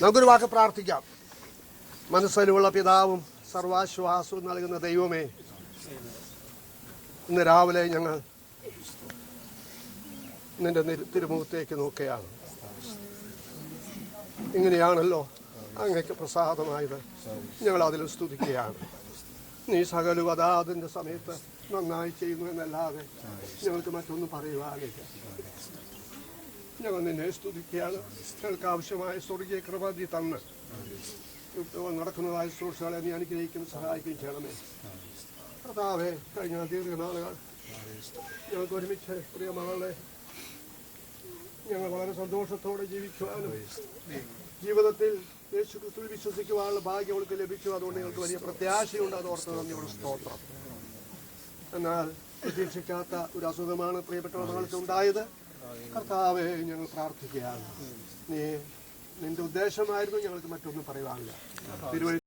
നമുക്കൊരു വാക്ക് പ്രാർത്ഥിക്കാം. മനസ്സിലുള്ള പിതാവും സർവാശ്വാസവും നൽകുന്ന ദൈവമേ, ഇന്ന് രാവിലെ ഞങ്ങൾ നിന്റെ തിരുമുഖത്തേക്ക് നോക്കുകയാണ്. ഇങ്ങനെയാണല്ലോ അങ്ങേക്ക് പ്രസാദമായത്. ഞങ്ങൾ അതിൽ സ്തുതിക്കുകയാണ്. നീ സകലവും അതാതിൻ്റെ സമയത്ത് നന്നായി ചെയ്യുന്നു എന്നല്ലാതെ ഞങ്ങൾക്ക് മറ്റൊന്നും പറയുവാനില്ല. ഞങ്ങൾ നിന്നെ സ്തുതിക്കുകയാണ്. ഞങ്ങൾക്ക് ആവശ്യമായ സ്വർഗീയ കൃപ നീ തന്ന് നടക്കുന്നതായ ശുശ്രൂഷകളെ നീ അനുഗ്രഹിക്കും, സഹായിക്കുകയും ചെയ്യണമേ. കർത്താവേ, കഴിഞ്ഞ ദീർഘനാളുകൾ ഞങ്ങൾക്ക് ഒരുമിച്ച് പ്രിയ മകളെ ഞങ്ങൾ വളരെ സന്തോഷത്തോടെ ജീവിക്കുവാനും ജീവിതത്തിൽ യേശുക്രിസ്തുവിൽ വിശ്വസിക്കുവാനുള്ള ഭാഗ്യം അവൾക്ക് ലഭിച്ചു. അതുകൊണ്ട് ഞങ്ങൾക്ക് വലിയ പ്രത്യാശയുണ്ട്. അതോർത്ത് നന്ദിയോട് സ്തോത്രം. എന്നാൽ പ്രതീക്ഷിക്കാത്ത ഒരു അസുഖമാണ് പ്രിയപ്പെട്ട മകൾക്ക് ഉണ്ടായത്. കർത്താവെ, ഞങ്ങൾ പ്രാർത്ഥിക്കുകയാണ്. നിന്റെ ഉദ്ദേശമായിരുന്നു, ഞങ്ങൾക്ക് മറ്റൊന്നും പറയുവാനില്ല.